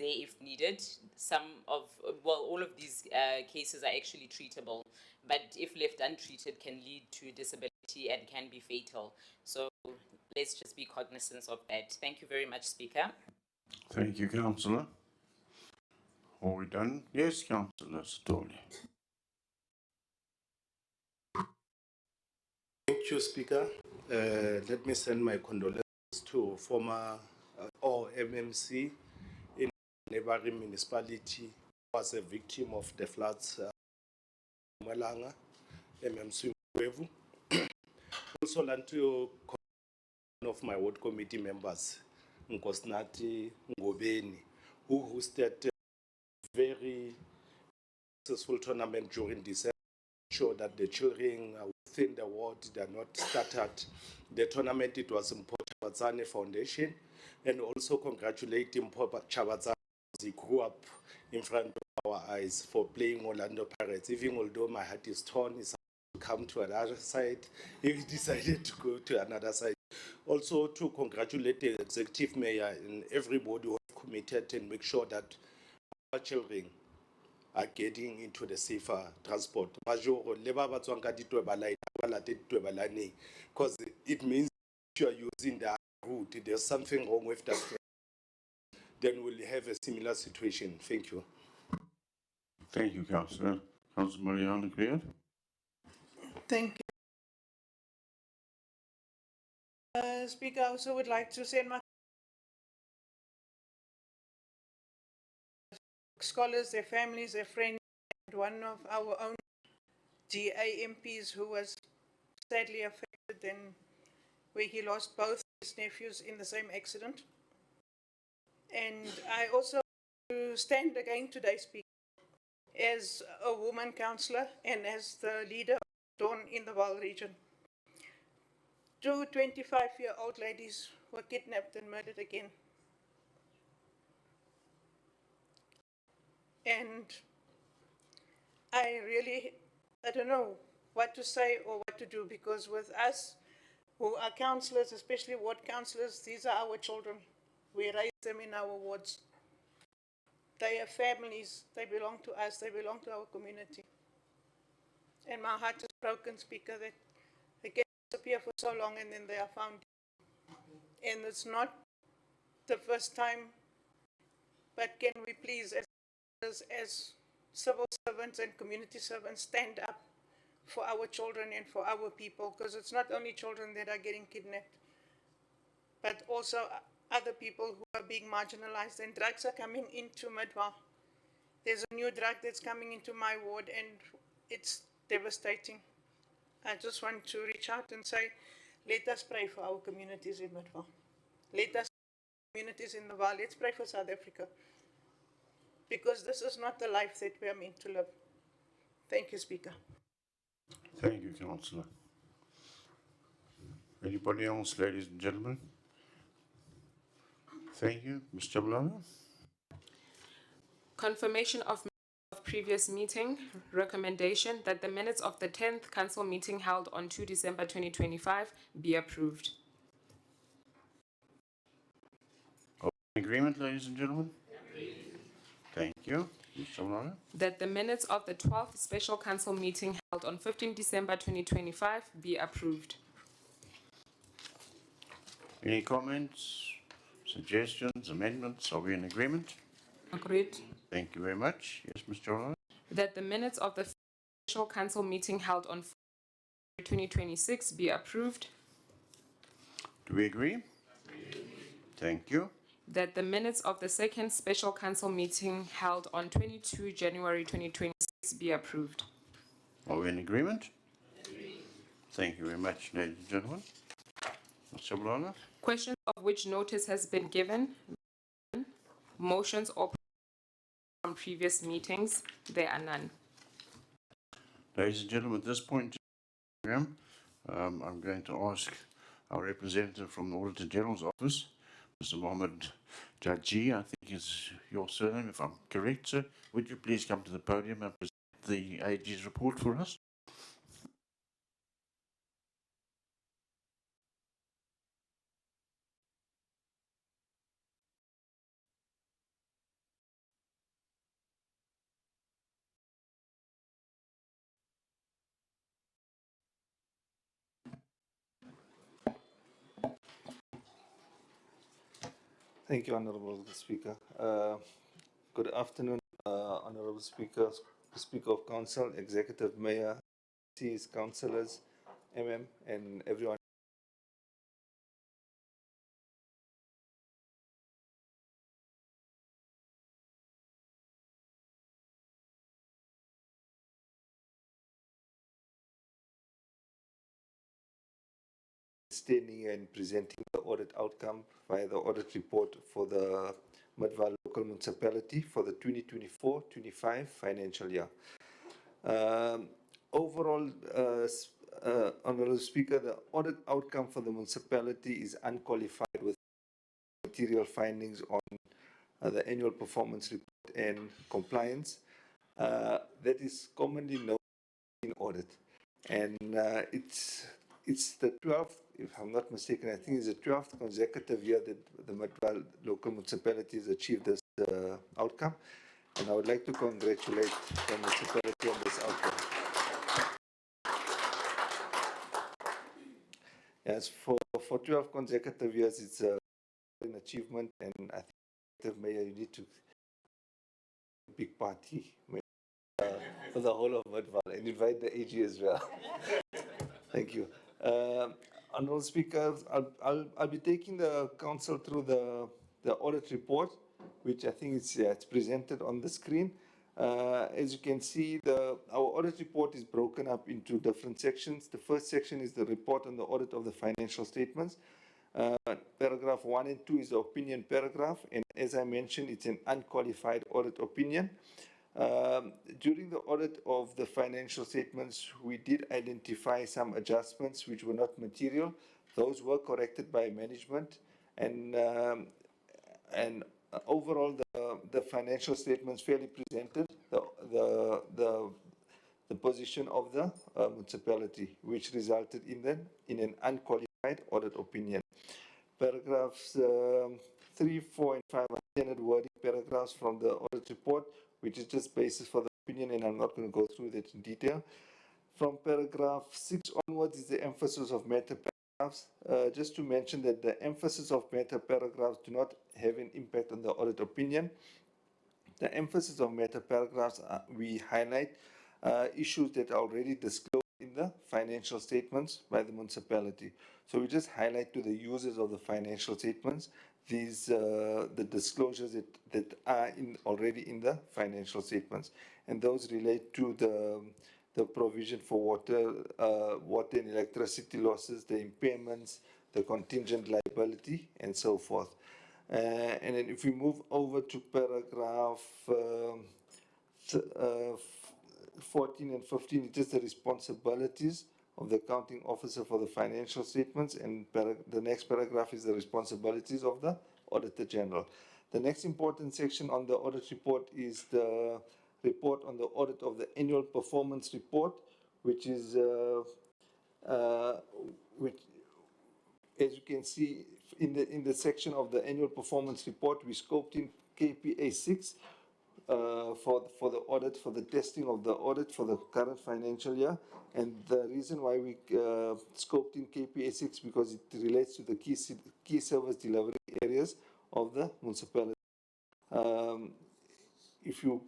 there if needed. All of these cases are actually treatable, but if left untreated can lead to disability and can be fatal. So let's just be cognizant of that. Thank you very much, Speaker. Thank you, Councillor. Are we done? Yes, Councillor Stoli. Thank you, Speaker. Let me send my condolences to former or MMC in neighboring municipality who was a victim of the floods. Malanga, MMC Mwevu. Also, learned to one of my ward committee members, Nkosnati Ngobeni, who hosted a very successful tournament during December. Sure that the children within the ward, they are not started the tournament. It was in Port Chabazane Foundation, and also congratulating Port Chabazane. He grew up in front of our eyes for playing Orlando Pirates. Even although my heart is torn, he's come to another side. He decided to go to another side. Also to congratulate the executive mayor and everybody who have committed and make sure that our children are getting into the safer transport. Because it means if you are using the route, there's something wrong with that, then we'll have a similar situation. Thank you. Thank you, Councillor. Councillor Mariana Creed. Thank you. Speaker, I also would like to send my scholars, their families, their friends, and one of our own DA MPs who was sadly affected and where he lost both his nephews in the same accident. And I also stand again today, Speaker, as a woman councillor and as the leader of Dawn in the Vaal region. 2 25-year-old ladies were kidnapped and murdered again. And I don't know what to say or what to do, because with us who are councillors, especially ward councillors, these are our children. We raise them in our wards. They have families, they belong to us, they belong to our community. And my heart is broken, Speaker, that they can disappear for so long and then they are found. And it's not the first time, but can we please, as civil servants and community servants, stand up for our children and for our people, because it's not only children that are getting kidnapped, but also other people who are being marginalized, and drugs are coming into Midvaal. There's a new drug that's coming into my ward and it's devastating. I just want to reach out and say, let us pray for our communities in Midvaal. Let us communities in the Vaal, let's pray for South Africa, because this is not the life that we are meant to live. Thank you, Speaker. Thank you, Councillor. Anybody else, ladies and gentlemen? Thank you. Mr. Blana? Confirmation of previous meeting. Recommendation that the minutes of the 10th council meeting held on 2 December 2025 be approved. Agreement, ladies and gentlemen? Thank you. Mr. Blana? That the minutes of the 12th special council meeting held on 15 December 2025 be approved. Any comments, suggestions, amendments? Are we in agreement? Agreed. Thank you very much. Yes, Mr. Blana? That the minutes of the special council meeting held on 2026 be approved. Do we agree? Thank you. That the minutes of the second special council meeting held on 22 January 2026 be approved. Are we in agreement? Thank you very much, ladies and gentlemen. Mr. Blana? Questions of which notice has been given, motions or from previous meetings, there are none. Ladies and gentlemen, at this point in the program, I'm going to ask our representative from the Auditor General's office, Mr. Mohammed Jaji, I think is your surname, if I'm correct, sir. Would you please come to the podium and present the AG's report for us? Thank you, Honorable Speaker. Good afternoon, Honorable Speaker, Speaker of Council, Executive Mayor, Cs, Councillors, and everyone. Standing here and presenting the audit outcome via the audit report for the Midvaal local municipality for the 2024-25 financial year. Overall, Honourable Speaker, the audit outcome for the municipality is unqualified with material findings on the annual performance report and compliance. That is commonly known in audit, and it's the 12th, if I'm not mistaken, I think it's the 12th consecutive year that the Midvaal local municipality has achieved this outcome, and I would like to congratulate the municipality on this outcome. Yes, for 12 consecutive years, it's an achievement, and I think, Mayor, you need to big party for the whole of Midvaal and invite the AG as well. Thank you. Honourable Speaker, I'll be taking the council through the audit report, which I think it's presented on the screen. As you can see, our audit report is broken up into different sections. The first section is the report on the audit of the financial statements. Paragraph 1 and 2 is the opinion paragraph, and as I mentioned, it's an unqualified audit opinion. During the audit of the financial statements, we did identify some adjustments which were not material. Those were corrected by management, and overall, the financial statements fairly presented the position of the municipality, which resulted in an unqualified audit opinion. Paragraphs 3, 4, and 5 are standard wording paragraphs from the audit report, which is just basis for the opinion, and I'm not going to go through that in detail. From paragraph 6 onwards is the emphasis of matter paragraphs. Just to mention that the emphasis of matter paragraphs do not have an impact on the audit opinion. The emphasis of matter paragraphs, we highlight issues that are already disclosed in the financial statements by the municipality. So we just highlight to the users of the financial statements the disclosures that are already in the financial statements, and those relate to the provision for water and electricity losses, the impairments, the contingent liability, and so forth. And then if we move over to paragraph 14 and 15, it is the responsibilities of the accounting officer for the financial statements, and the next paragraph is the responsibilities of the Auditor General. The next important section on the audit report is the report on the audit of the annual performance report, which is which, as you can see in the section of the annual performance report, we scoped in KPA 6 for the audit, for the testing of the audit for the current financial year. And the reason why we scoped in KPA 6 because it relates to the key service delivery areas of the municipality. If you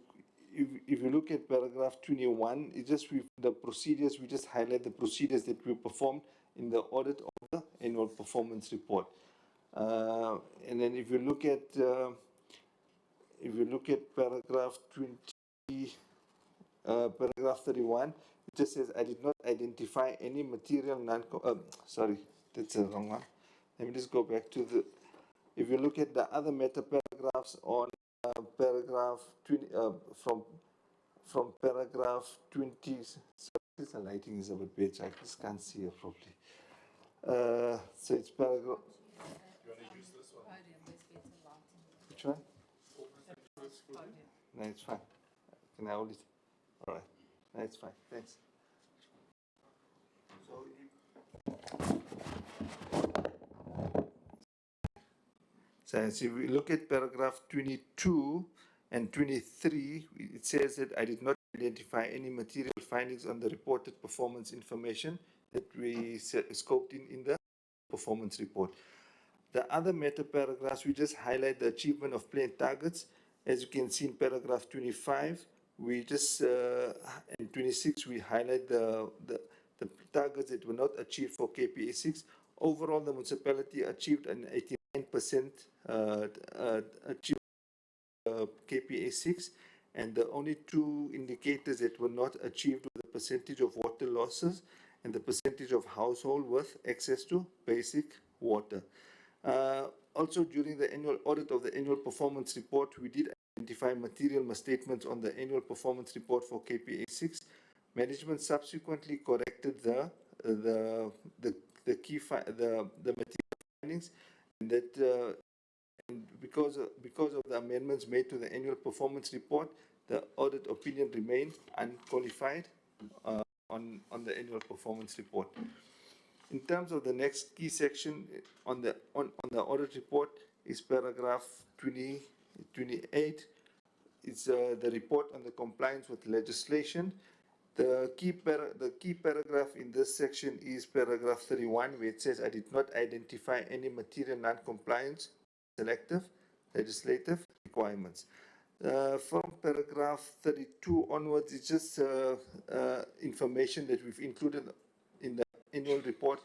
look at paragraph 21, it just the procedures, we just highlight the procedures that we performed in the audit of the annual performance report. And then if you look at paragraph 20, paragraph 31, it just says, I did not identify any material sorry, that's the wrong one. Let me just go back to the, if you look at the other meta paragraphs on paragraph 20, from paragraph 20, sorry, the lighting is a bit bad, I just can't see it properly. So it's paragraph. Which one? No, it's fine. Can I hold it? All right. No, it's fine. Thanks. So if we look at paragraph 22 and 23, it says that I did not identify any material findings on the reported performance information that we scoped in the performance report. The other meta paragraphs, we just highlight the achievement of planned targets. As you can see in paragraph 25, we just, in 26, we highlight the targets that were not achieved for KPA 6. Overall, the municipality achieved an 89% achieved KPA 6, and the only two indicators that were not achieved were the percentage of water losses and the percentage of household with access to basic water. Also, during the annual audit of the annual performance report, we did identify material misstatements on the annual performance report for KPA 6. Management subsequently corrected the material findings, and that and because of the amendments made to the annual performance report, the audit opinion remained unqualified on the annual performance report. In terms of the next key section on the audit report is paragraph 28. It's the report on the compliance with legislation. The key paragraph in this section is paragraph 31, where it says, I did not identify any material non-compliance selective legislative requirements. From paragraph 32 onwards, it's just information that we've included in the annual report,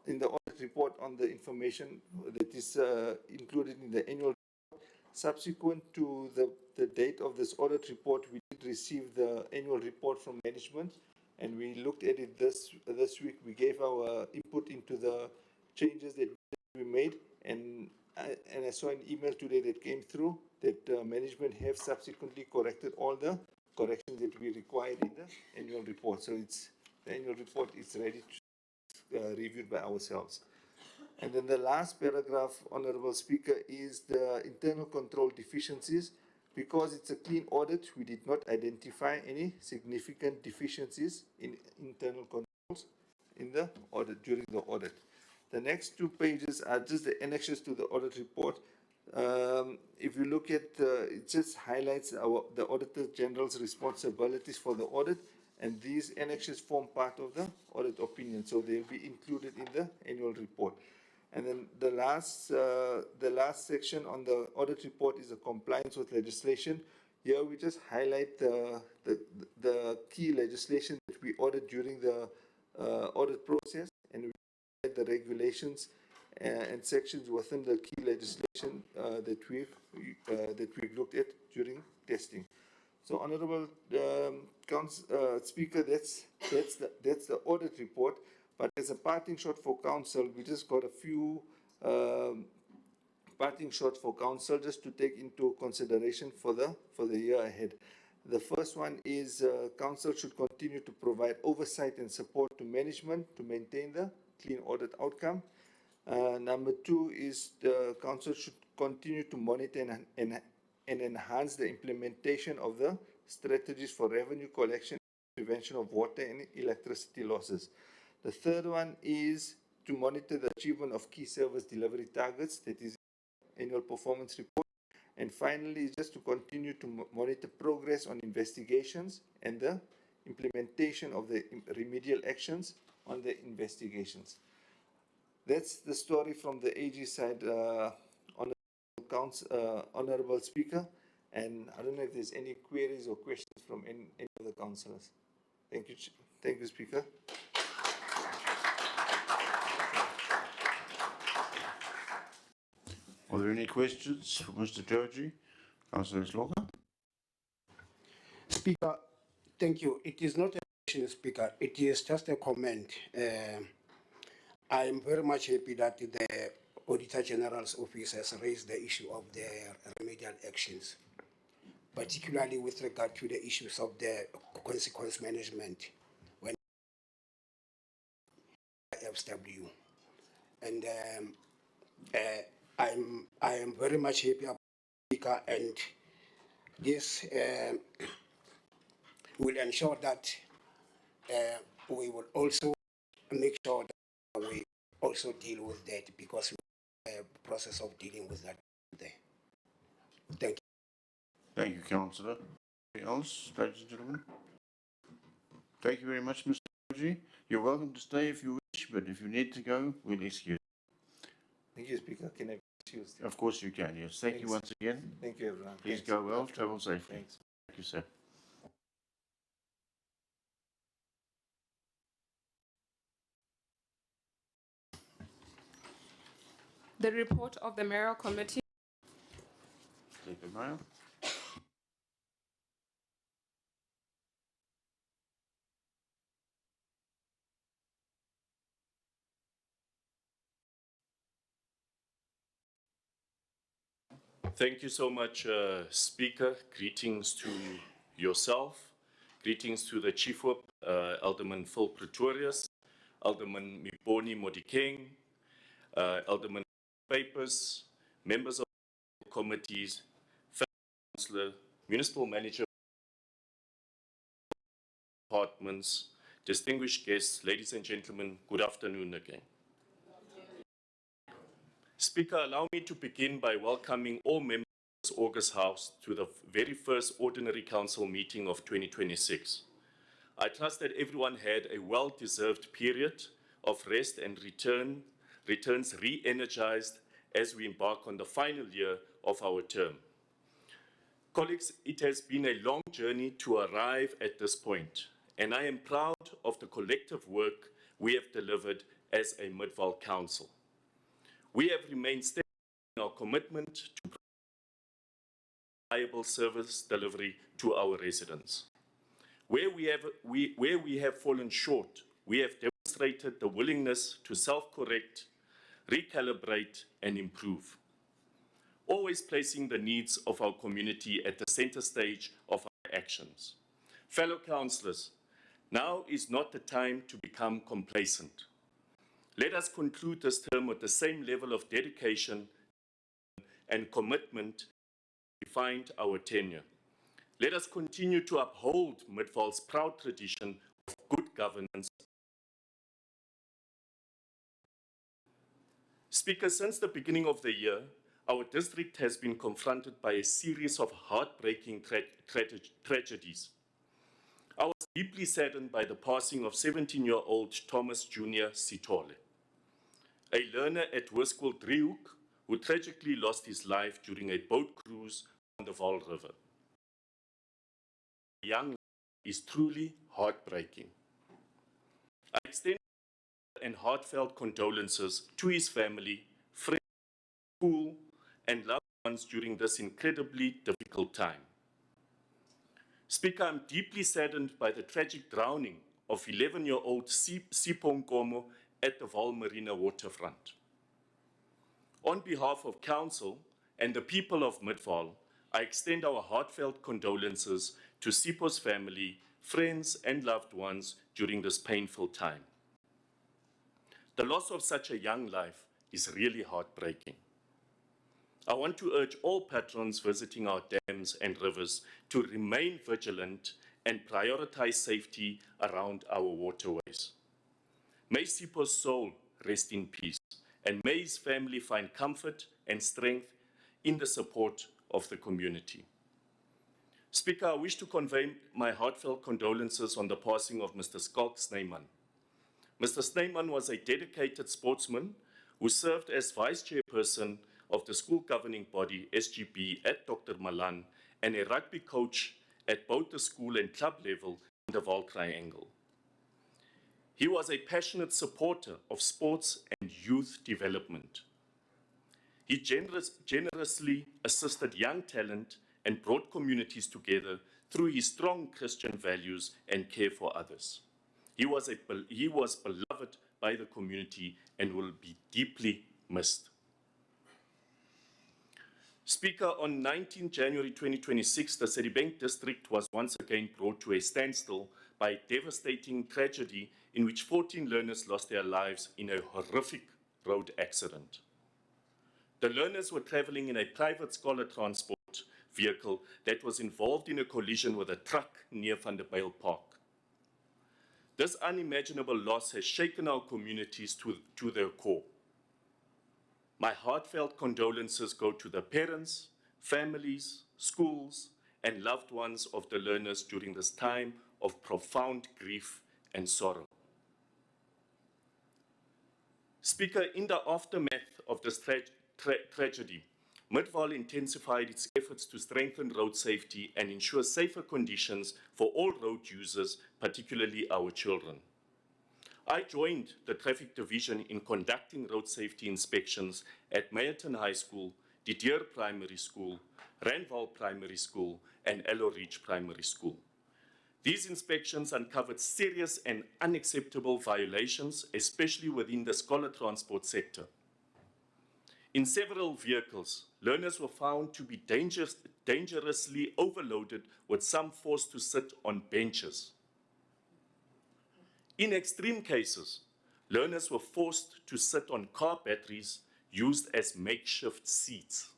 in the audit report, on the information that is included in the annual report. Subsequent to the date of this audit report, we did receive the annual report from management, and we looked at it this week. We gave our input into the changes that we made, and I saw an email today that came through that management have subsequently corrected all the corrections that we required in the annual report. So the annual report is ready to reviewed by ourselves. And then the last paragraph, Honorable Speaker, is the internal control deficiencies. Because it's a clean audit, we did not identify any significant deficiencies in internal controls in the audit, during the audit. The next 2 pages are just the annexes to the audit report. If you look at, it just highlights the Auditor General's responsibilities for the audit, and these annexes form part of the audit opinion, so they'll be included in the annual report. And then the last section on the audit report is the compliance with legislation. Here we just highlight the key legislation that we audit during the audit process, and we highlight the regulations and sections within the key legislation that we've looked at during testing. So, Honourable Speaker, that's the audit report. But as a parting shot for Council, we just got a few parting shots for Council just to take into consideration for the year ahead. The first one is Council should continue to provide oversight and support to management to maintain the clean audit outcome. Number 2 is the Council should continue to monitor and enhance the implementation of the strategies for revenue collection, prevention of water and electricity losses. The third one is to monitor the achievement of key service delivery targets, that is annual performance report. And finally, just to continue to monitor progress on investigations and the implementation of the remedial actions on the investigations. That's the story from the AG side, Honourable Speaker. And I don't know if there's any queries or questions from any of the councillors. Thank you. Thank you, Speaker. Are there any questions for Mr. Georgie? Councillor Sloka? Speaker, thank you. It is not a question, Speaker. It is just a comment. I am very much happy that the Auditor General's office has raised the issue of the remedial actions, particularly with regard to the issues of the consequence management when FW. And I am very much happy about Speaker, and this will ensure that we will also make sure that we also deal with that, because we have a process of dealing with that there. Thank you. Thank you, Councillor. Anything else, ladies and gentlemen? Thank you very much, Mr. Georgie. You're welcome to stay if you wish, but if you need to go, we'll excuse you. Thank you, Speaker. Can I excuse you? Of course you can, yes. Thank you Thanks. once again. Thank you, everyone. Please Thanks. go well, travel safely. Thanks. Thank you, sir. The report of the Mayoral Committee. Thank you, Mayor. Thank you so much, Speaker. Greetings to yourself. Greetings to the Chief Whip, Alderman Phil Pretorius, Alderman Miboni Modikeng, Alderman Papers, members of committees, fellow councillor, municipal manager, departments, distinguished guests, ladies and gentlemen, good afternoon again. Speaker, allow me to begin by welcoming all members of this August House to the very first Ordinary Council meeting of 2026. I trust that everyone had a well-deserved period of rest and returns re-energized as we embark on the final year of our term. Colleagues, it has been a long journey to arrive at this point, and I am proud of the collective work we have delivered as a Midvaal Council. We have remained steady in our commitment to reliable service delivery to our residents. Where we have fallen short, we have demonstrated the willingness to self-correct, recalibrate, and improve, always placing the needs of our community at the center stage of our actions. Fellow councillors, now is not the time to become complacent. Let us conclude this term with the same level of dedication and commitment that defined our tenure. Let us continue to uphold Midvaal's proud tradition of good governance. Speaker, since the beginning of the year, our district has been confronted by a series of heartbreaking tragedies. I was deeply saddened by the passing of 17-year-old Thomas Jr. Sithole, a learner at Hoërskool Driehoek who tragically lost his life during a boat cruise on the Vaal River. The young is truly heartbreaking. I extend and heartfelt condolences to his family, friends, school, and loved ones during this incredibly difficult time. Speaker, I'm deeply saddened by the tragic drowning of 11-year-old Sipho Nkomo at the Vaal Marina waterfront. On behalf of Council and the people of Midvaal, I extend our heartfelt condolences to Sipho's family, friends, and loved ones during this painful time. The loss of such a young life is really heartbreaking. I want to urge all patrons visiting our dams and rivers to remain vigilant and prioritize safety around our waterways. May Sipho's soul rest in peace, and may his family find comfort and strength in the support of the community. Speaker, I wish to convey my heartfelt condolences on the passing of Mr. Skalk Snyman. Mr. Snyman was a dedicated sportsman who served as vice chairperson of the school governing body, SGB, at Dr. Malan, and a rugby coach at both the school and club level in the Vaal Triangle. He was a passionate supporter of sports and youth development. He generously assisted young talent and brought communities together through his strong Christian values and care for others. He was beloved by the community and will be deeply missed. Speaker, on 19 January 2026, the Sedibeng district was once again brought to a standstill by a devastating tragedy in which 14 learners lost their lives in a horrific road accident. The learners were traveling in a private scholar transport vehicle that was involved in a collision with a truck near Van der Bijl Park. This unimaginable loss has shaken our communities to their core. My heartfelt condolences go to the parents, families, schools, and loved ones of the learners during this time of profound grief and sorrow. Speaker, in the aftermath of this tragedy, Midvaal intensified its efforts to strengthen road safety and ensure safer conditions for all road users, particularly our children. I joined the Traffic Division in conducting road safety inspections at Meyerton High School, Didier Primary School, Randval Primary School, and Elo Ridge Primary School. These inspections uncovered serious and unacceptable violations, especially within the scholar transport sector. In several vehicles, learners were found to be dangerously overloaded, with some forced to sit on benches. In extreme cases, learners were forced to sit on car batteries used as makeshift seats.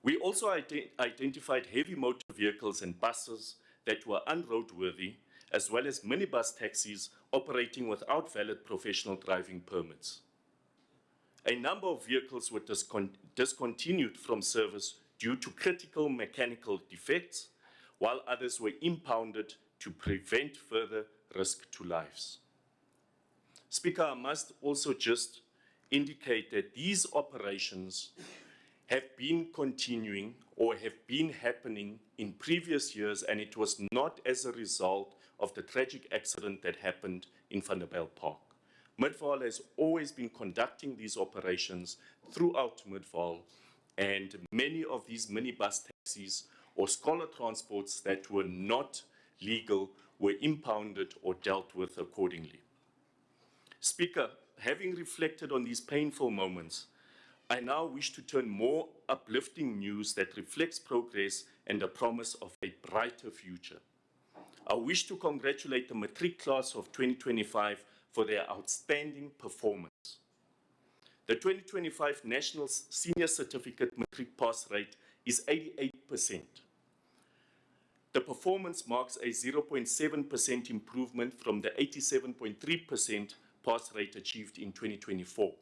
We also identified heavy motor vehicles and buses that were unroadworthy, as well as minibus taxis operating without valid professional driving permits. A number of vehicles were discontinued from service due to critical mechanical defects, while others were impounded to prevent further risk to lives. Speaker, I must also just indicate that these operations have been continuing or have been happening in previous years, and it was not as a result of the tragic accident that happened in Vanderbijl Park. Midvaal has always been conducting these operations throughout Midvaal, and many of these minibus taxis or scholar transports that were not legal were impounded or dealt with accordingly. Speaker, having reflected on these painful moments, I now wish to turn more uplifting news that reflects progress and the promise of a brighter future. I wish to congratulate the matric class of 2025 for their outstanding performance. The 2025 National Senior Certificate matric pass rate is 88%. The performance marks a 0.7% improvement from the 87.3% pass rate achieved in 2024.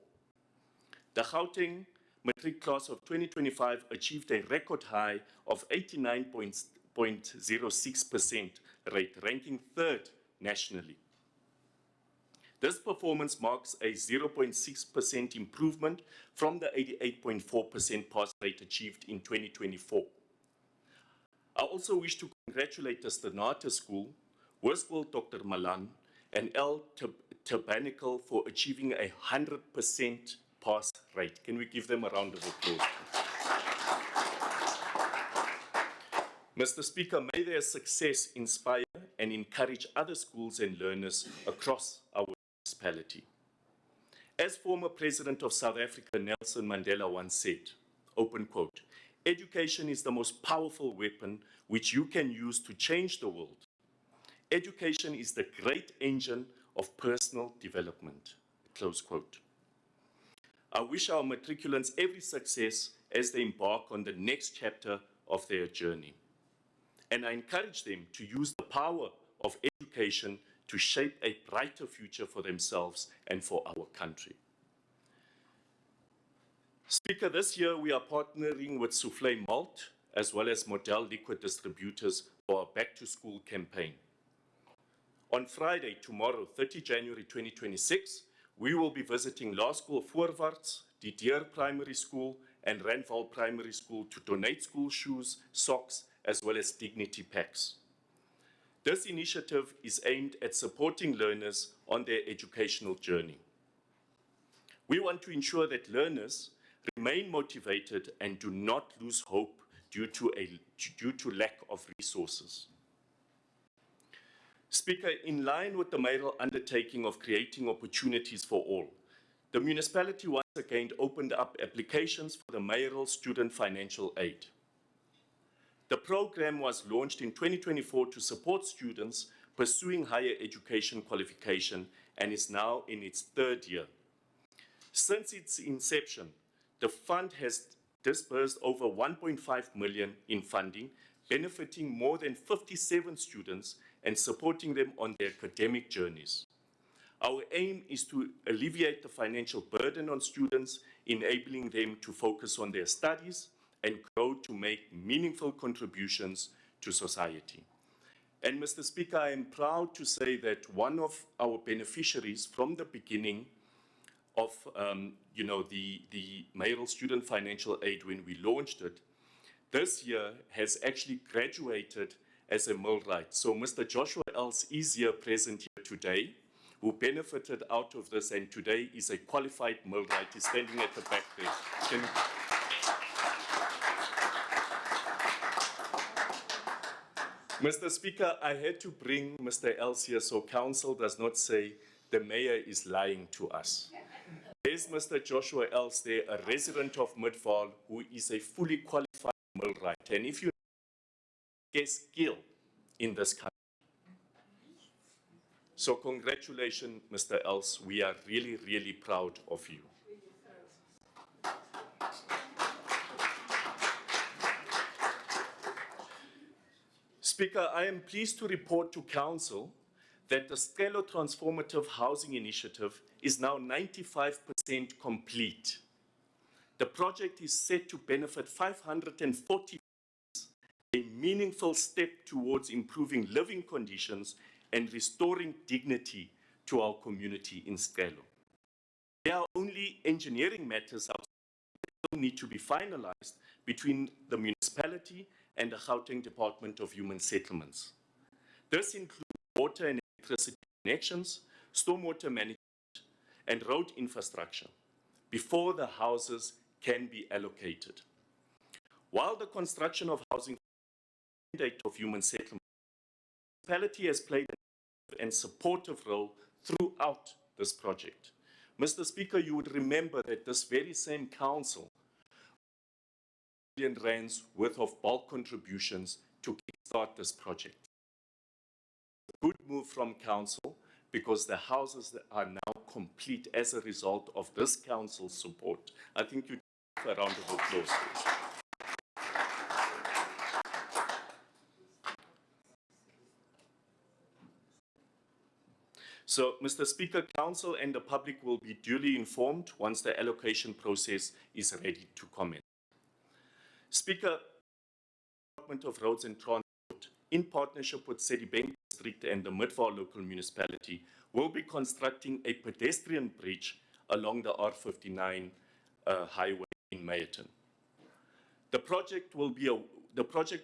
The Gauteng matric class of 2025 achieved a record high of 89.06% rate, ranking third nationally. This performance marks a 0.6% improvement from the 88.4% pass rate achieved in 2024. I also wish to congratulate the Stenata School, Hoërskool Dr. Malan, and L. Tabernacle for achieving a 100% pass rate. Can we give them a round of applause? Mr. Speaker, may their success inspire and encourage other schools and learners across our municipality. As former President of South Africa, Nelson Mandela once said, open quote, "Education is the most powerful weapon which you can use to change the world. Education is the great engine of personal development," close quote. I wish our matriculants every success as they embark on the next chapter of their journey. And I encourage them to use the power of education to shape a brighter future for themselves and for our country. Speaker, this year we are partnering with Soufflé Malt as well as Model Liquid Distributors for our Back to School campaign. On Friday, tomorrow, 30 January 2026, we will be visiting Laerskool Voorwaarts, Didier Primary School, and Randval Primary School to donate school shoes, socks, as well as dignity packs. This initiative is aimed at supporting learners on their educational journey. We want to ensure that learners remain motivated and do not lose hope due to lack of resources. Speaker, in line with the mayoral undertaking of creating opportunities for all, the municipality once again opened up applications for the mayoral student financial aid. The program was launched in 2024 to support students pursuing higher education qualification and is now in its third year. Since its inception, the fund has disbursed over 1.5 million in funding, benefiting more than 57 students and supporting them on their academic journeys. Our aim is to alleviate the financial burden on students, enabling them to focus on their studies and grow to make meaningful contributions to society. And Mr. Speaker, I am proud to say that one of our beneficiaries from the beginning of, the Mayoral Student Financial Aid when we launched it, this year has actually graduated as a millwright. So Mr. Joshua Els is here present here today, who benefited out of this, and today is a qualified millwright. He's standing at the back there. Mr. Speaker, I had to bring Mr. Els here so council does not say the mayor is lying to us. There's Mr. Joshua Els there, a resident of Midvaal, who is a fully qualified millwright. And if you get skill in this country. So congratulations, Mr. Els. We are really, really proud of you. Speaker, I am pleased to report to Council that the Stelo Transformative Housing Initiative is now 95% complete. The project is set to benefit 540, a meaningful step towards improving living conditions and restoring dignity to our community in Stelo. There are only engineering matters that still need to be finalized between the municipality and the Gauteng Department of Human Settlements. This includes water and electricity connections, stormwater management, and road infrastructure before the houses can be allocated. While the construction of housing mandate of human settlement, the municipality has played an active and supportive role throughout this project. Mr. Speaker, you would remember that this very same council million rands worth of bulk contributions to kickstart this project. A good move from council because the houses are now complete as a result of this council's support. I think you deserve a round of applause. So, Mr. Speaker, council and the public will be duly informed once the allocation process is ready to commence. Speaker, Department of Roads and Transport, in partnership with Sedibeng District and the Midvaal local municipality, will be constructing a pedestrian bridge along the R59 highway in Meyerton. The project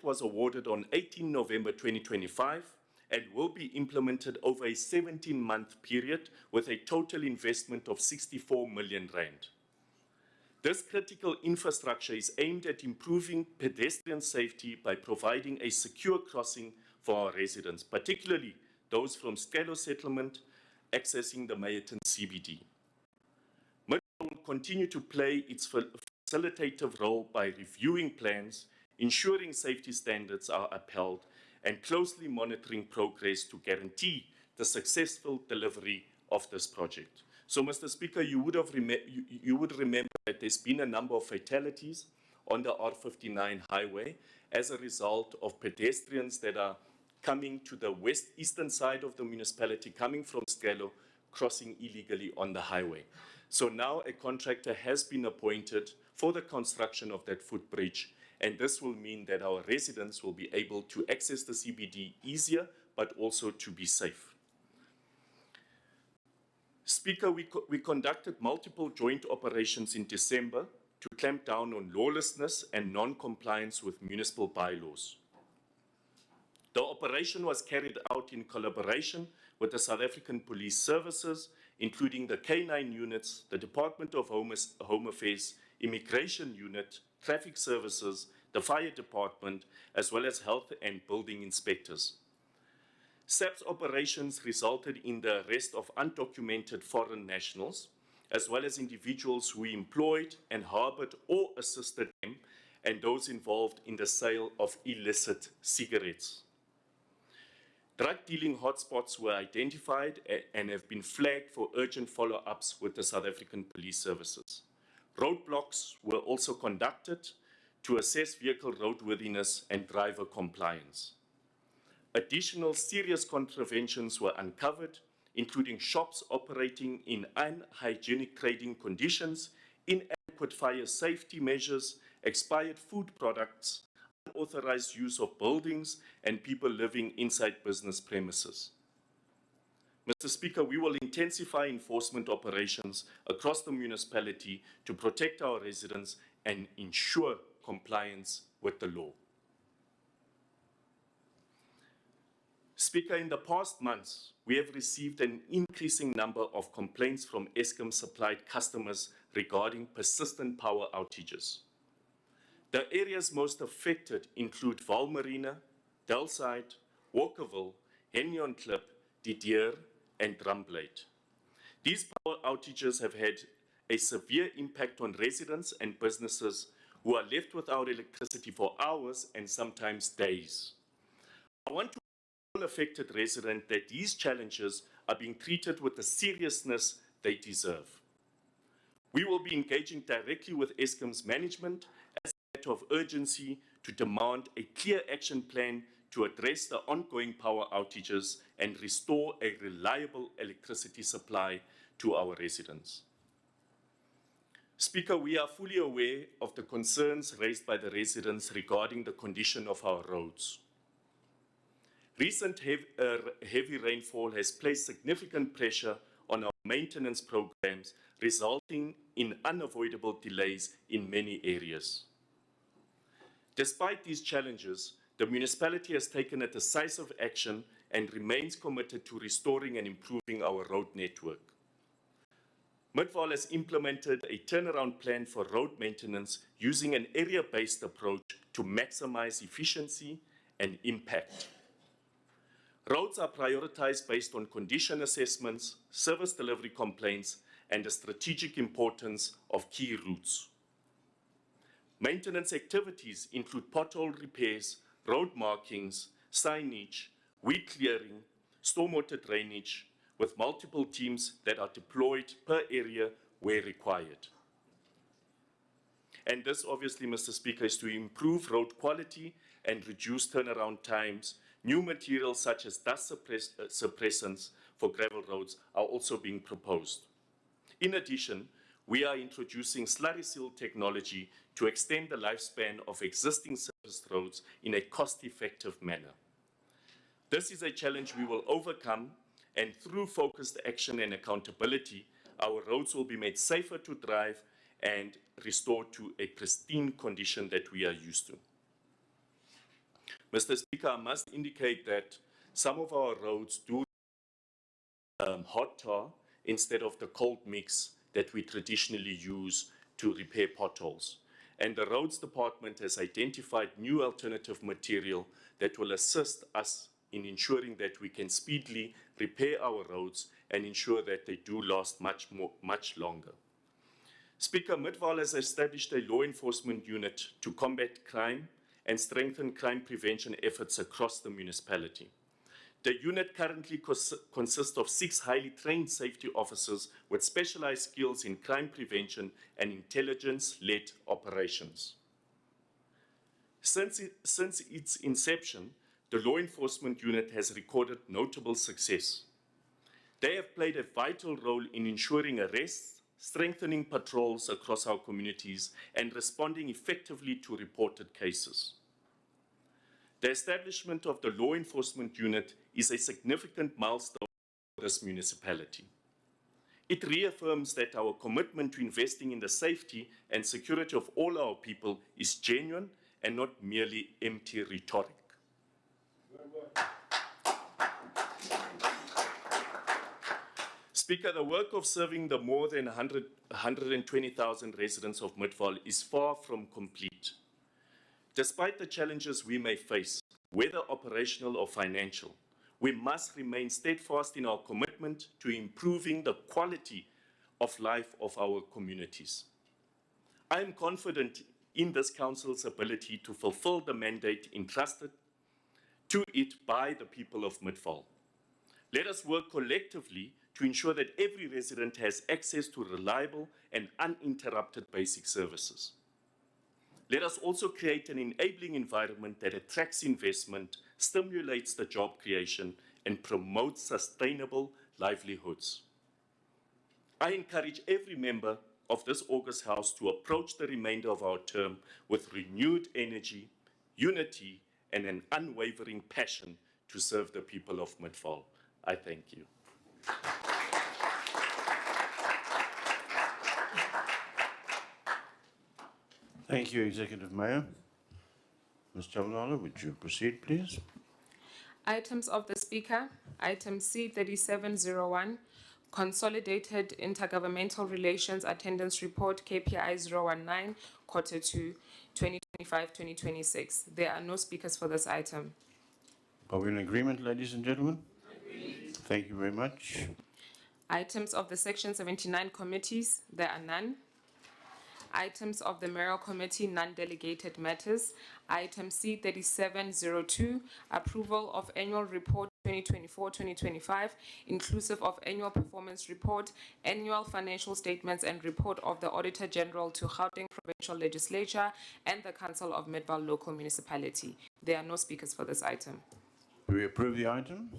was awarded on 18 November 2025 and will be implemented over a 17-month period with a total investment of 64 million rand. This critical infrastructure is aimed at improving pedestrian safety by providing a secure crossing for our residents, particularly those from Stelo settlement accessing the Meyerton CBD. Midvaal will continue to play its facilitative role by reviewing plans, ensuring safety standards are upheld, and closely monitoring progress to guarantee the successful delivery of this project. So, Mr. Speaker, you would remember that there's been a number of fatalities on the R59 highway as a result of pedestrians that are coming to the eastern side of the municipality, coming from Stelo, crossing illegally on the highway. So now a contractor has been appointed for the construction of that footbridge, and this will mean that our residents will be able to access the CBD easier, but also to be safe. Speaker, we conducted multiple joint operations in December to clamp down on lawlessness and non-compliance with municipal bylaws. The operation was carried out in collaboration with the South African Police Services, including the K9 units, the Department of Home Affairs, Immigration Unit, Traffic Services, the Fire Department, as well as health and building inspectors. SAP's operations resulted in the arrest of undocumented foreign nationals, as well as individuals who employed and harbored or assisted them, and those involved in the sale of illicit cigarettes. Drug dealing hotspots were identified and have been flagged for urgent follow-ups with the South African Police Services. Roadblocks were also conducted to assess vehicle roadworthiness and driver compliance. Additional serious contraventions were uncovered, including shops operating in unhygienic trading conditions, inadequate fire safety measures, expired food products, unauthorized use of buildings and people living inside business premises. Mr. Speaker, we will intensify enforcement operations across the municipality to protect our residents and ensure compliance with the law. Speaker, in the past months, we have received an increasing number of complaints from Eskom-supplied customers regarding persistent power outages. The areas most affected include Val Marina, Delside, Walkerville, Hennion Klip, Didier, and Drumblade. These power outages have had a severe impact on residents and businesses who are left without electricity for hours and sometimes days. I want to all affected residents that these challenges are being treated with the seriousness they deserve. We will be engaging directly with Eskom's management as a matter of urgency to demand a clear action plan to address the ongoing power outages and restore a reliable electricity supply to our residents. Speaker, we are fully aware of the concerns raised by the residents regarding the condition of our roads. Recent heavy rainfall has placed significant pressure on our maintenance programs, resulting in unavoidable delays in many areas. Despite these challenges, the municipality has taken a decisive action and remains committed to restoring and improving our road network. Midvaal has implemented a turnaround plan for road maintenance using an area-based approach to maximize efficiency and impact. Roads are prioritized based on condition assessments, service delivery complaints, and the strategic importance of key routes. Maintenance activities include pothole repairs, road markings, signage, weed clearing, stormwater drainage, with multiple teams that are deployed per area where required. And this, obviously, Mr. Speaker, is to improve road quality and reduce turnaround times. New materials such as dust suppressants for gravel roads are also being proposed. In addition, we are introducing slurry seal technology to extend the lifespan of existing surface roads in a cost-effective manner. This is a challenge we will overcome, and through focused action and accountability, our roads will be made safer to drive and restored to a pristine condition that we are used to. Mr. Speaker, I must indicate that some of our roads do hot tar instead of the cold mix that we traditionally use to repair potholes. And the Roads Department has identified new alternative material that will assist us in ensuring that we can speedily repair our roads and ensure that they do last much longer. Speaker, Midvaal has established a law enforcement unit to combat crime and strengthen crime prevention efforts across the municipality. The unit currently consists of 6 highly trained safety officers with specialized skills in crime prevention and intelligence-led operations. Since its inception, the law enforcement unit has recorded notable success. They have played a vital role in ensuring arrests, strengthening patrols across our communities, and responding effectively to reported cases. The establishment of the law enforcement unit is a significant milestone for this municipality. It reaffirms that our commitment to investing in the safety and security of all our people is genuine and not merely empty rhetoric. Speaker, the work of serving the more than 120,000 residents of Midvaal is far from complete. Despite the challenges we may face, whether operational or financial, we must remain steadfast in our commitment to improving the quality of life of our communities. I am confident in this Council's ability to fulfill the mandate entrusted to it by the people of Midvaal. Let us work collectively to ensure that every resident has access to reliable and uninterrupted basic services. Let us also create an enabling environment that attracts investment, stimulates the job creation, and promotes sustainable livelihoods. I encourage every member of this August House to approach the remainder of our term with renewed energy, unity, and an unwavering passion to serve the people of Midvaal. I thank you. Thank you, Executive Mayor. Ms. Chabalala, would you proceed, please? Items of the Speaker. Item C 3701, Consolidated Intergovernmental Relations Attendance Report, KPI 019, Quarter 2, 2025-2026. There are no speakers for this item. Are we in agreement, ladies and gentlemen? Agreed. Thank you very much. Items of the Section 79 committees. There are none. Items of the Mayoral Committee, non-delegated matters. Item C 3702, Approval of Annual Report 2024-2025, inclusive of Annual Performance Report, Annual Financial Statements, and Report of the Auditor General to Gauteng Provincial Legislature and the Council of Midvaal Local Municipality. There are no speakers for this item. Do we approve the item?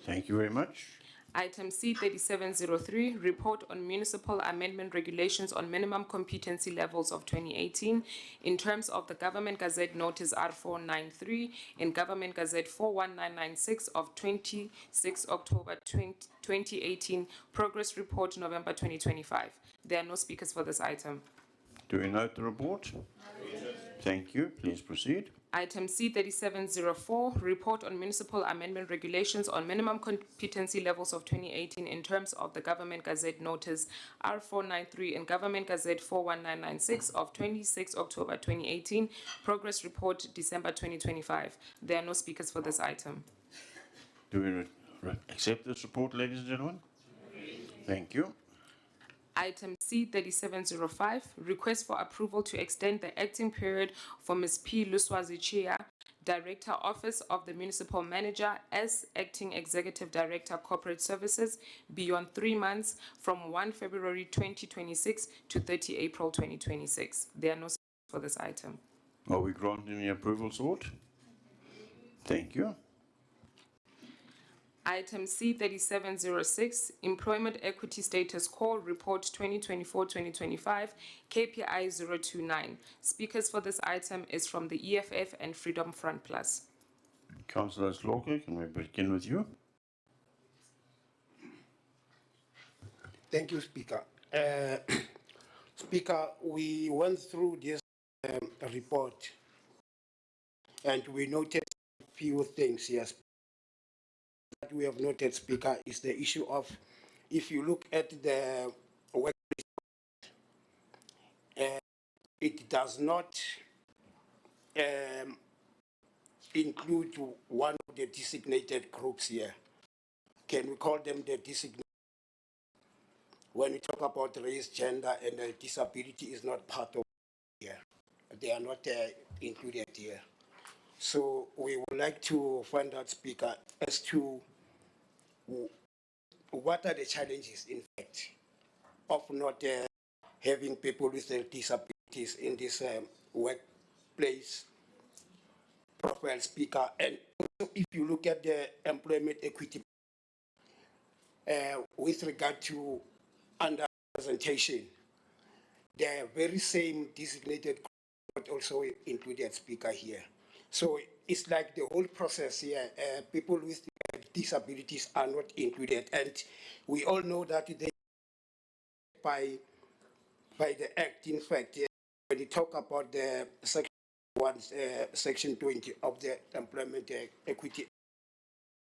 Thank you very much. Item C 3703, Report on Municipal Amendment Regulations on Minimum Competency Levels of 2018 in terms of the Government Gazette Notice R493 and Government Gazette 41996 of 26 October 2018, Progress Report November 2025. There are no speakers for this item. Do we note the report? Thank you. Please proceed. Item C 3704, Report on Municipal Amendment Regulations on Minimum Competency Levels of 2018 in terms of the Government Gazette Notice R493 and Government Gazette 41996 of 26 October 2018, Progress Report December 2025. There are no speakers for this item. Do we accept this report, ladies and gentlemen? Thank you. Item C 3705, Request for approval to extend the acting period for Ms. P. Luswazi Chia, Director, Office of the Municipal Manager, as Acting Executive Director, Corporate Services, beyond 3 months from 1 February 2026 to 30 April 2026. There are no speakers for this item. Are we granting the approval sought? Thank you. Item C 3706, Employment Equity Status Core Report 2024-2025, KPI 029. Speakers for this item is from the EFF and Freedom Front Plus. Councillor Slaughter, can we begin with you? Thank you, Speaker. Speaker, we went through this report and we noted a few things here. That we have noted, Speaker, is the issue of, if you look at the workplace, it does not include one of the designated groups here. Can we call them the designated? When we talk about race, gender, and disability is not part of here. They are not included here. So we would like to find out, Speaker, as to what are the challenges, in fact, of not having people with disabilities in this workplace profile, Speaker. And also, if you look at the employment equity with regard to underrepresentation, the very same designated group but also included, Speaker, here. So it's like the whole process here, people with disabilities are not included. And we all know that they, by the Act, in fact, when you talk about the Section 20 of the Employment Equity,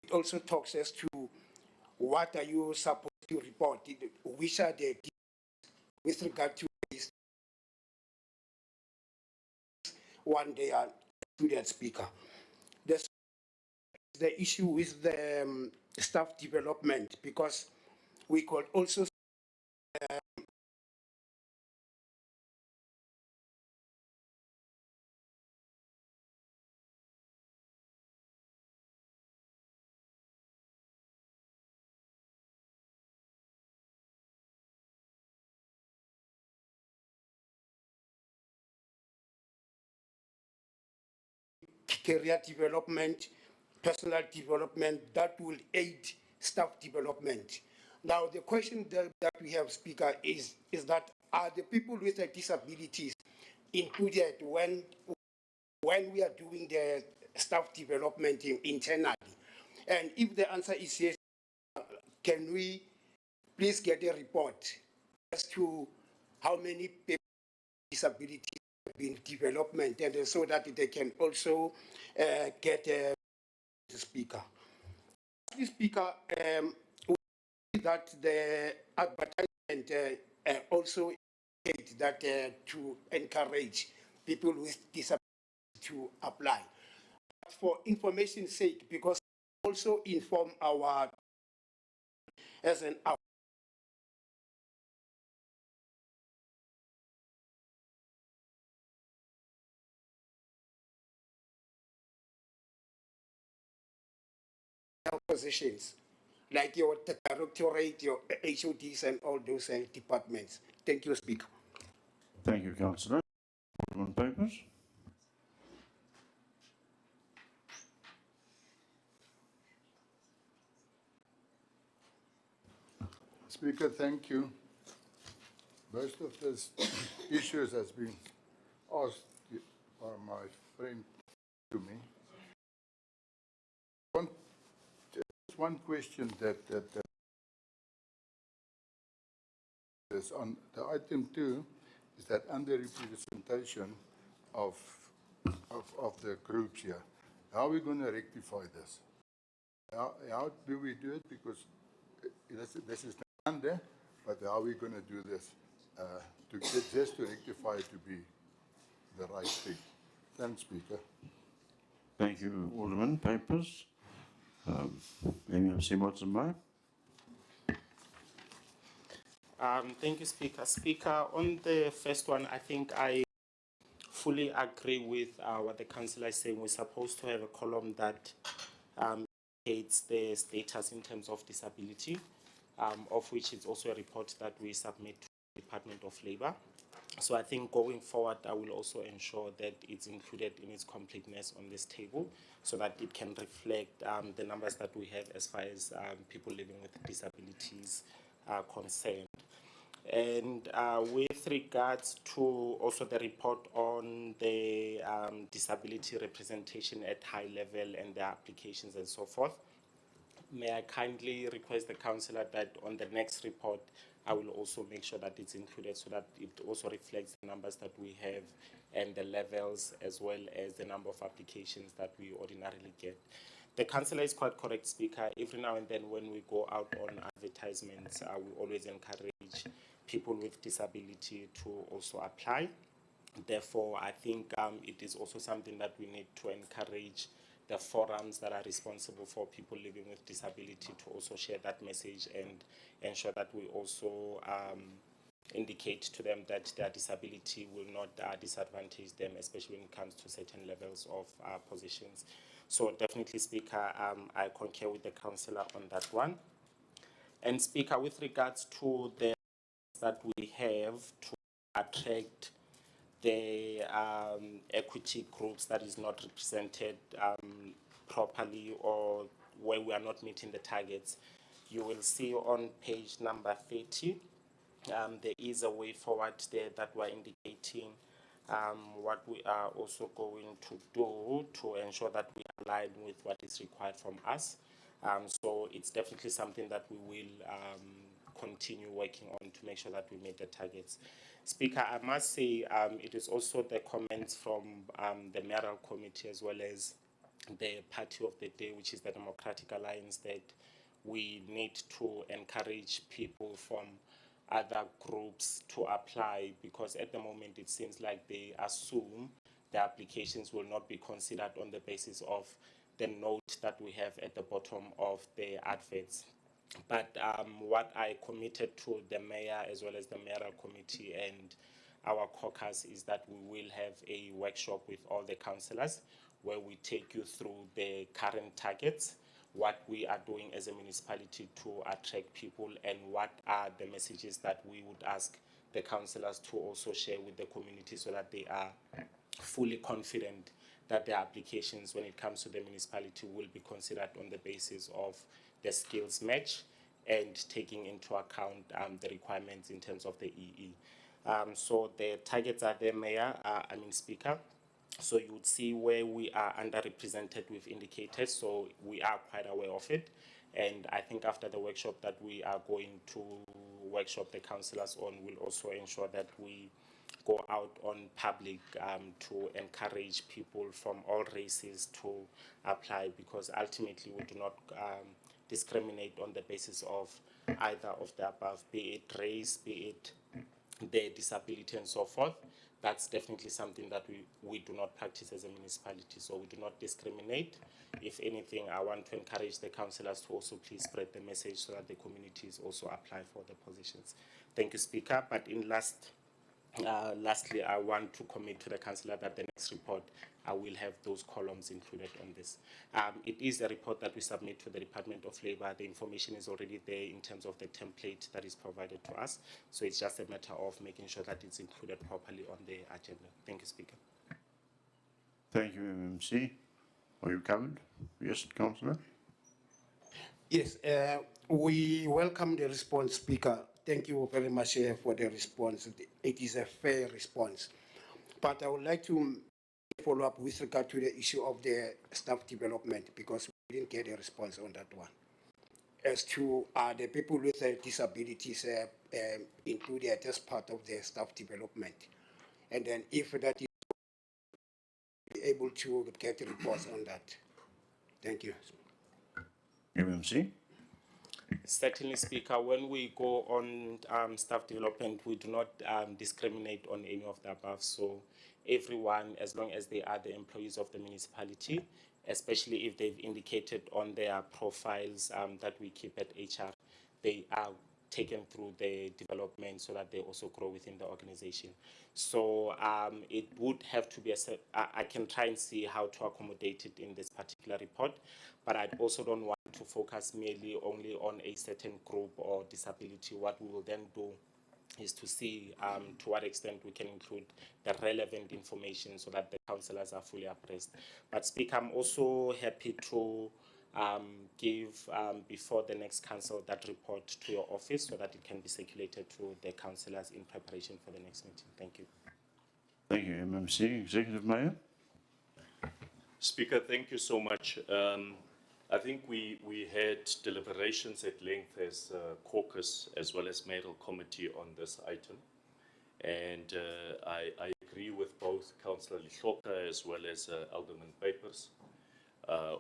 it also talks as to what are you supposed to report, which are the with regard to this one day student, Speaker. The issue with the staff development, because we could also career development, personal development that will aid staff development. Now, the question that we have, Speaker, is that are the people with disabilities included when when we are doing the staff development internally? And if the answer is yes, can we please get a report as to how many people with disabilities have been development, and so that they can also get a speaker. The speaker, we see that the advertisement also indicate that to encourage people with disabilities to apply. But for information's sake, because also inform our as an positions, like your directorate, your HODs, and all those departments. Thank you, Speaker. Thank you, Councillor. Alderman Papers. Speaker, thank you. Most of this issues has been asked by my friend to me. One question that is on the item 2 is that underrepresentation of the groups here. How are we going to rectify this? How do we do it? Because this is not under, but how are we going to do this just to rectify it to be the right thing? Thanks, Speaker. Thank you, Alderman Papers. MEMC Motsamai. Thank you, Speaker. Speaker, on the first one, I think I fully agree with what the councillor is saying. We're supposed to have a column that indicates the status in terms of disability, of which is also a report that we submit to the Department of Labour. So I think going forward, I will also ensure that it's included in its completeness on this table so that it can reflect the numbers that we have as far as people living with disabilities are concerned. And with regards to also the report on the disability representation at high level and the applications and so forth, may I kindly request the councillor that on the next report, I will also make sure that it's included so that it also reflects the numbers that we have and the levels as well as the number of applications that we ordinarily get. The councillor is quite correct, Speaker. Every now and then when we go out on advertisements, we always encourage people with disability to also apply. Therefore, I think it is also something that we need to encourage the forums that are responsible for people living with disability to also share that message and ensure that we also indicate to them that their disability will not disadvantage them, especially when it comes to certain levels of positions. So definitely, Speaker, I concur with the councillor on that one. And Speaker, with regards to the that we have to attract the equity groups that is not represented properly or where we are not meeting the targets, you will see on page number 30, there is a way forward there that we're indicating what we are also going to do to ensure that we align with what is required from us. So it's definitely something that we will continue working on to make sure that we meet the targets. Speaker, I must say it is also the comments from the mayoral committee as well as the party of the day, which is the Democratic Alliance, that we need to encourage people from other groups to apply, because at the moment it seems like they assume the applications will not be considered on the basis of the note that we have at the bottom of the adverts. But what I committed to the mayor as well as the mayoral committee and our caucus is that we will have a workshop with all the councillors where we take you through the current targets, what we are doing as a municipality to attract people, and what are the messages that we would ask the councillors to also share with the community so that they are fully confident that their applications when it comes to the municipality will be considered on the basis of the skills match and taking into account the requirements in terms of the EE. So the targets are there, Mayor, Speaker. So you would see where we are underrepresented, we've indicated, so we are quite aware of it. And I think after the workshop that we are going to workshop the councillors on, we'll also ensure that we go out on public to encourage people from all races to apply, because ultimately we do not discriminate on the basis of either of the above, be it race, be it their disability and so forth. That's definitely something that we do not practice as a municipality, so we do not discriminate. If anything, I want to encourage the councillors to also please spread the message so that the communities also apply for the positions. Thank you, Speaker. But lastly, I want to commit to the councillor that the next report, I will have those columns included on this. It is a report that we submit to the Department of Labour. The information is already there in terms of the template that is provided to us. So it's just a matter of making sure that it's included properly on the agenda. Thank you, Speaker. Thank you, MMC. Are you covered? Yes, Councillor? Yes, we welcome the response, Speaker. Thank you very much for the response. It is a fair response. But I would like to follow up with regard to the issue of the staff development, because we didn't get a response on that one. As to the people with disabilities included as part of the staff development. And then if that is able to get reports on that. Thank you. MMC? Certainly, Speaker, when we go on staff development, we do not discriminate on any of the above. So everyone, as long as they are the employees of the municipality, especially if they've indicated on their profiles that we keep at HR, they are taken through the development so that they also grow within the organization. So it would have to be I can try and see how to accommodate it in this particular report, but I also don't want to focus merely only on a certain group or disability. What we will then do is to see to what extent we can include the relevant information so that the councillors are fully abreast. But Speaker, I'm also happy to give before the next council that report to your office so that it can be circulated to the councillors in preparation for the next meeting. Thank you. Thank you, MMC. Executive Mayor? Speaker, thank you so much. I think we had deliberations at length as caucus as well as mayoral committee on this item. And I agree with both Councillor Lihloka as well as Alderman Papers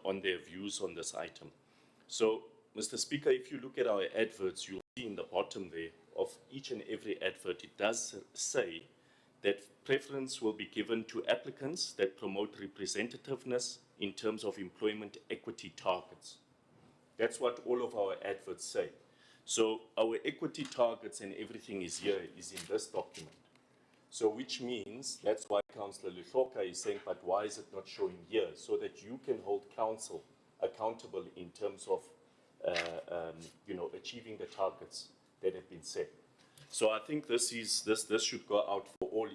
on their views on this item. So, Mr. Speaker, if you look at our adverts, you'll see in the bottom there of each and every advert, it does say that preference will be given to applicants that promote representativeness in terms of employment equity targets. That's what all of our adverts say. So our equity targets and everything is here, is in this document. So which means, that's why Councillor Lihloka is saying, but why is it not showing here? So that you can hold council accountable in terms of, achieving the targets that have been set. So I think this should go out for all.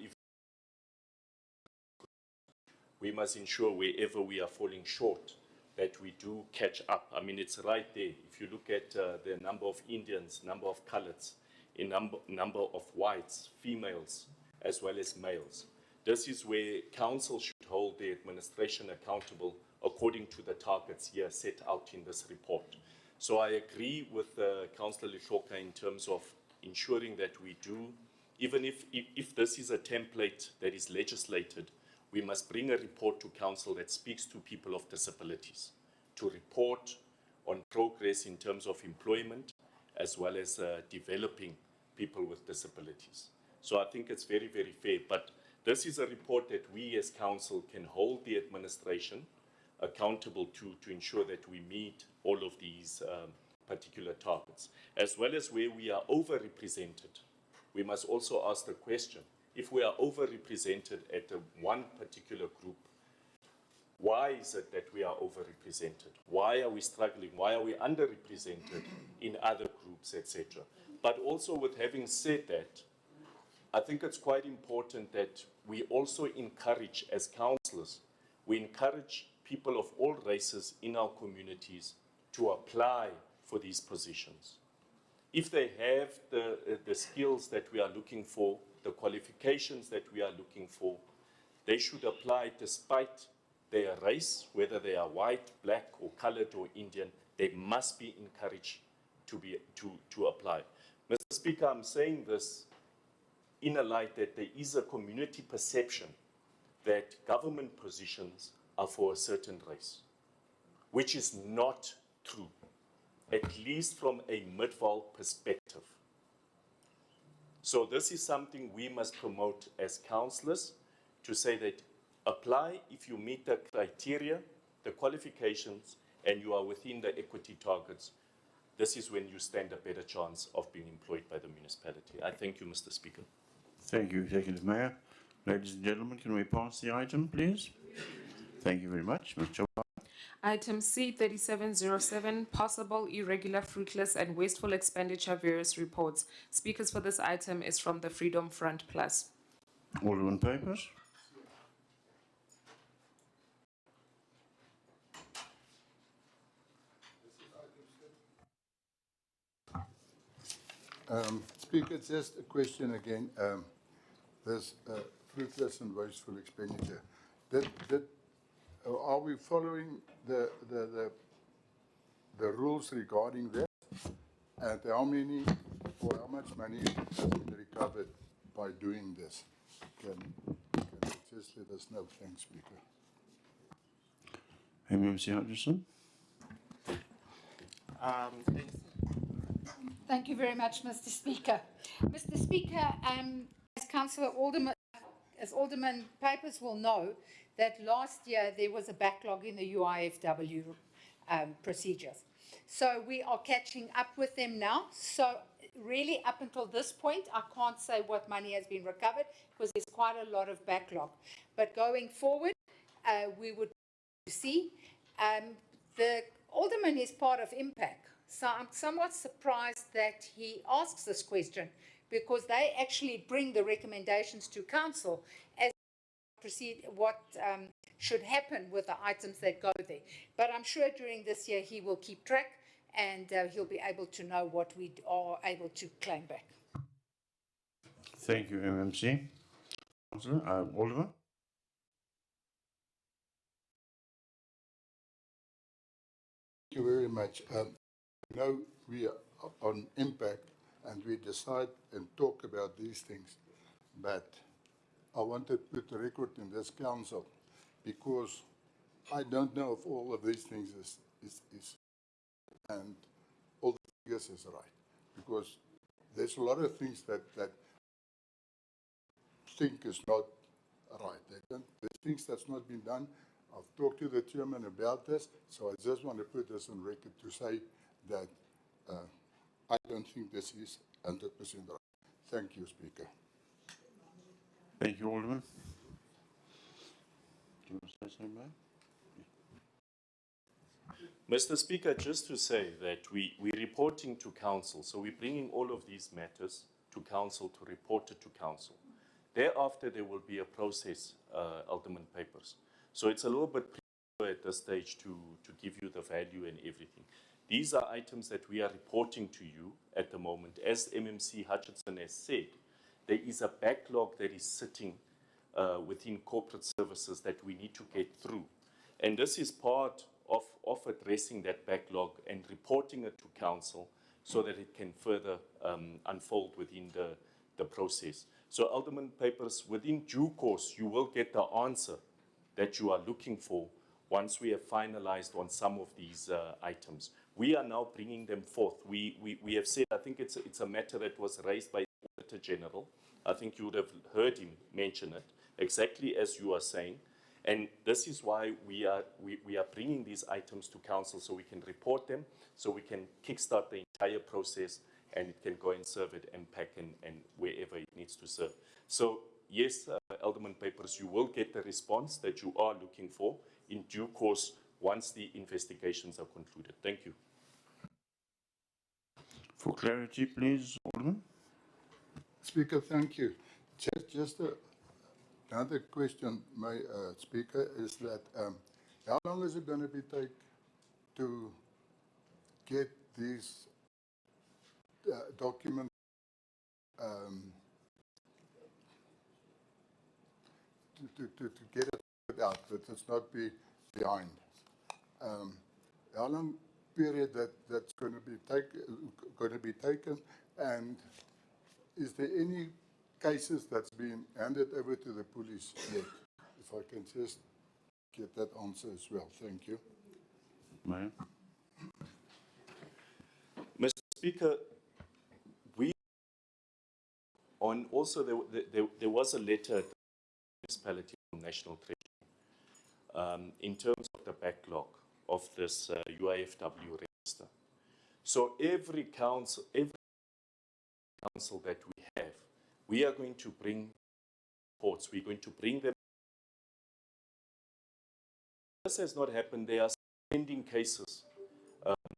We must ensure wherever we are falling short that we do catch up. I mean, it's right there. If you look at the number of Indians, number of coloreds, a number of whites, females, as well as males. This is where council should hold the administration accountable according to the targets here set out in this report. So I agree with Councillor Lihloka in terms of ensuring that we do, even if this is a template that is legislated, we must bring a report to council that speaks to people of disabilities, to report on progress in terms of employment, as well as developing people with disabilities. So I think it's very, very fair. But this is a report that we as council can hold the administration accountable to ensure that we meet all of these particular targets. As well as where we are overrepresented, we must also ask the question, if we are overrepresented at one particular group, why is it that we are overrepresented? Why are we struggling? Why are we underrepresented in other groups, etc.? But also, with having said that, I think it's quite important that we also encourage, as councillors, we encourage people of all races in our communities to apply for these positions. If they have the skills that we are looking for, the qualifications that we are looking for, They should apply despite their race, whether they are white, black, or colored, or Indian. They must be encouraged to apply. Mr. Speaker, I'm saying this in a light that there is a community perception that government positions are for a certain race, which is not true, at least from a Midvaal perspective. So this is something we must promote as councillors, to say that apply if you meet the criteria, the qualifications, and you are within the equity targets. This is when you stand a better chance of being employed by the municipality. I thank you, Mr. Speaker. Thank you, Executive Mayor. Ladies and gentlemen, can we pass the item, please? Thank you very much. Mr. Item C 3707, possible irregular, fruitless and wasteful expenditure, various reports. Speakers for this item is from the Freedom Front Plus. Alderman Papers. Speaker, just a question again. This fruitless and wasteful expenditure. Are we following the rules regarding that? And how many or how much money has been recovered by doing this? Can you just let us know? Thanks, Speaker. MMC Hutchison. Thanks. Thank you very much, Mr. Speaker. Mr. Speaker, as Alderman Papers will know, that last year there was a backlog in the UIFW procedures. So we are catching up with them now. So really, up until this point, I can't say what money has been recovered because there's quite a lot of backlog. But going forward, we would see. The Alderman is part of Impact. So I'm somewhat surprised that he asks this question, because they actually bring the recommendations to council as proceed what should happen with the items that go there. But I'm sure during this year he will keep track, and he'll be able to know what we are able to claim back. Thank you, MMC. Councillor, Oliver. Thank you very much. Now we are on Impact and we decide and talk about these things, but I want to put a record in this council, because I don't know if all of these things is and all the figures is right, because there's a lot of things that think is not right. There's things that's not been done. I've talked to the chairman about this, so I just want to put this on record to say that I don't think this is 100% right. Thank you, Speaker. Thank you, Alderman. Do you want to say something, mate? Mr. Speaker, just to say that we're reporting to council, so we're bringing all of these matters to council to report it to council. Thereafter, there will be a process, Alderman Papers. So it's a little bit premature at this stage to give you the value and everything. These are items that we are reporting to you at the moment. As MMC Hutchison has said, there is a backlog that is sitting within corporate services that we need to get through. And this is part of addressing that backlog and reporting it to council so that it can further unfold within the process. So, Alderman Papers, within due course, you will get the answer that you are looking for once we have finalized on some of these items. We are now bringing them forth. We have said, I think it's a matter that was raised by the Auditor General. I think you would have heard him mention it, exactly as you are saying. And this is why we are bringing these items to council, so we can report them, so we can kickstart the entire process, and it can go and serve at Impact and wherever it needs to serve. So yes, Alderman Papers, you will get the response that you are looking for in due course once the investigations are concluded. Thank you. For clarity, please, Alderman. Speaker, thank you. Just another question, my Speaker, is that how long is it going to be take to get these documents to get it sorted out, that it's not be behind. How long period that's going to be taken, and is there any cases that's been handed over to the police yet? If I can just get that answer as well. Thank you. Mayor? Mr. Speaker, we on also there was a letter to the municipality from National Treasury in terms of the backlog of this UIFW register. So every council that we have, we are going to bring reports. We're going to bring them. This has not happened. There are pending cases,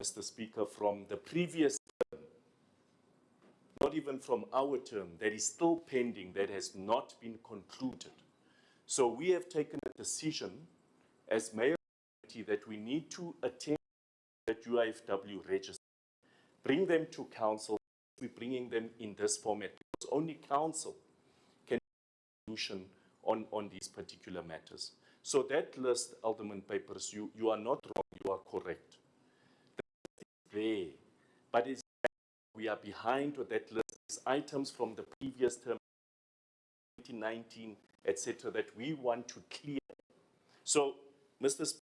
Mr. Speaker, from the previous term, not even from our term, that is still pending, that has not been concluded. So we have taken a decision as mayor that we need to attend that UIFW register, bring them to council. We're bringing them in this format because only council can make a solution on these particular matters. So that list, Alderman Papers, you are not wrong, you are correct. That is there, but it's, we are behind with that list. It's items from the previous term, 2019, etc., that we want to clear. So, Mr. Speaker,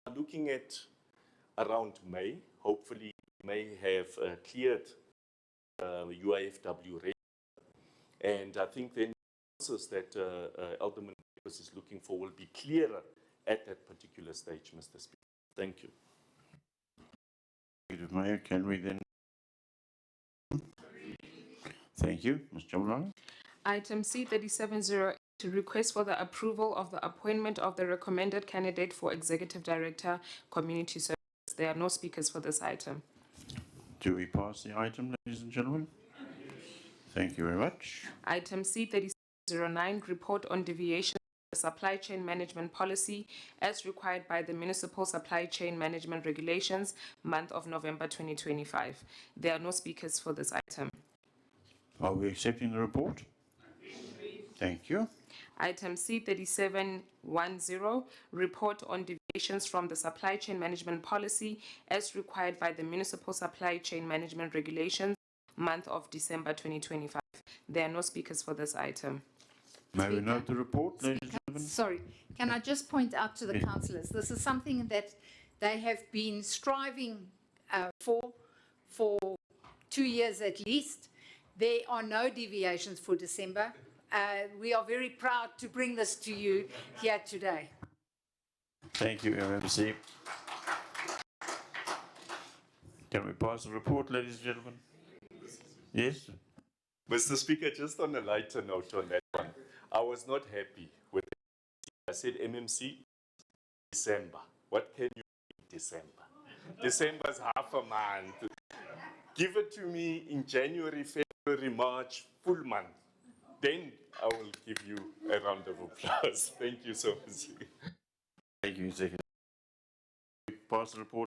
we are looking at around May. Hopefully, we may have cleared UIFW rate. And I think then the answers that Alderman Papers is looking for will be clearer at that particular stage, Mr. Speaker. Thank you. Mayor, can we then? Thank you. Ms. Jamlani? Item C3708, to request for the approval of the appointment of the recommended candidate for Executive Director, Community Services. There are no speakers for this item. Do we pass the item, ladies and gentlemen? Thank you very much. Item C3709, report on deviation of the supply chain management policy as required by the Municipal Supply Chain Management Regulations, month of November 2025. There are no speakers for this item. Are we accepting the report? Thank you. Item C3710, report on deviations from the supply chain management policy as required by the Municipal Supply Chain Management Regulations, month of December 2025. There are no speakers for this item. May we note the report, ladies and gentlemen? Sorry, can I just point out to the councillors, this is something that they have been striving for 2 years at least. There are no deviations for December. We are very proud to bring this to you here today. Thank you, MMC. Can we pass the report, ladies and gentlemen? Yes? Mr. Speaker, just on a lighter note on that one, I was not happy with it. I said MMC, December. What can you do in December? December's half a month. Give it to me in January, February, March, full month. Then I will give you a round of applause. Thank you so much. Thank you, Executive. Pass the report.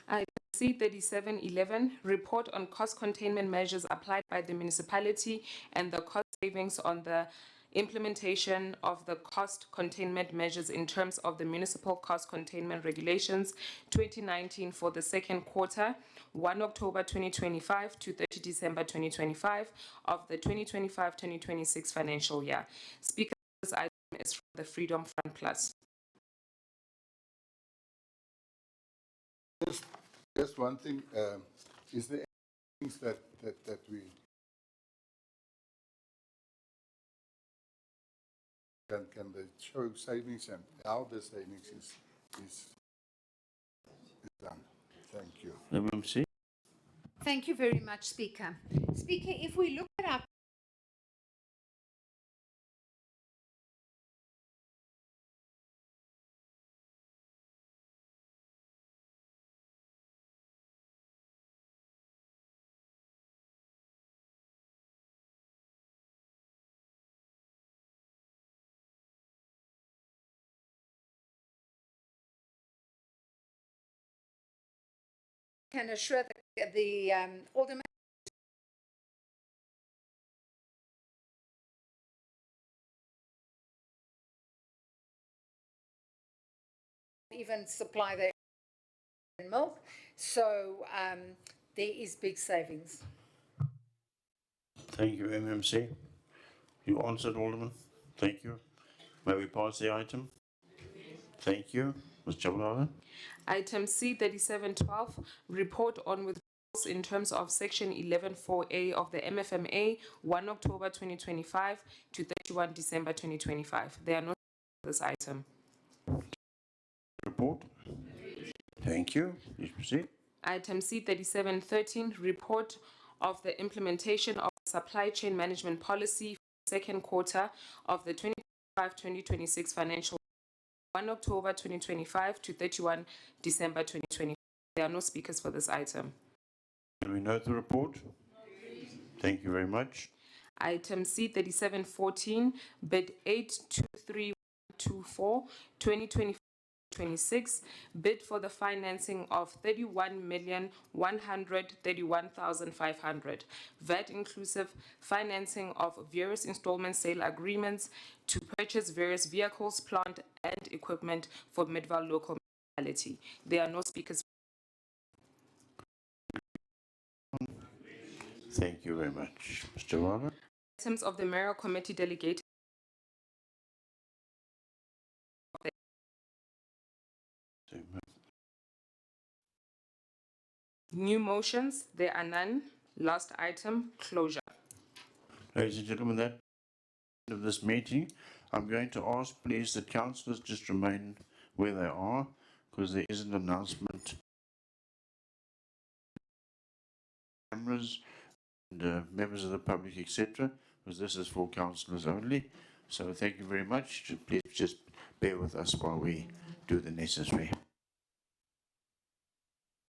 Item C3711, report on cost containment measures applied by the municipality and the cost savings on the implementation of the cost containment measures in terms of the Municipal Cost Containment Regulations 2019 for the second quarter, 1 October 2025 to 30 December 2025 of the 2025-2026 financial year. Speaker, this item is from the Freedom Front Plus. Just one thing, is there any things that we can they show savings and how the savings is done? Thank you. MMC? Thank you very much, Speaker. Speaker, if we look at our can assure the Alderman even supply their own milk. So there is big savings. Thank you, MMC. You answered, Alderman. Thank you. May we pass the item? Thank you. Ms. Chabalala. Item C 3712, report on withdrawals in terms of section 11.4A of the MFMA, 1 October 2025 to 31 December 2025. There are no for this item. Report. Thank you. Please proceed. Item C 3713, report of the implementation of the supply chain management policy for the second quarter of the 2025-2026 financial 1 October 2025 to 31 December 2025. There are no speakers for this item. Can we note the report? Thank you very much. Item C 3714, bid 823124, 2025-26, bid for the financing of 31,131,500, VAT inclusive financing of various installment sale agreements to purchase various vehicles, plant and equipment for Midvaal local municipality. There are no speakers. Thank you very much. Mr. Rana. Items of the Mayoral Committee delegated. New motions, there are none. Last item, closure. Ladies and gentlemen, that's the end of this meeting. I'm going to ask, please, that councillors just remain where they are, because there is an announcement. Cameras and members of the public, etc., because this is for councillors only. So thank you very much. Please just bear with us while we do the necessary.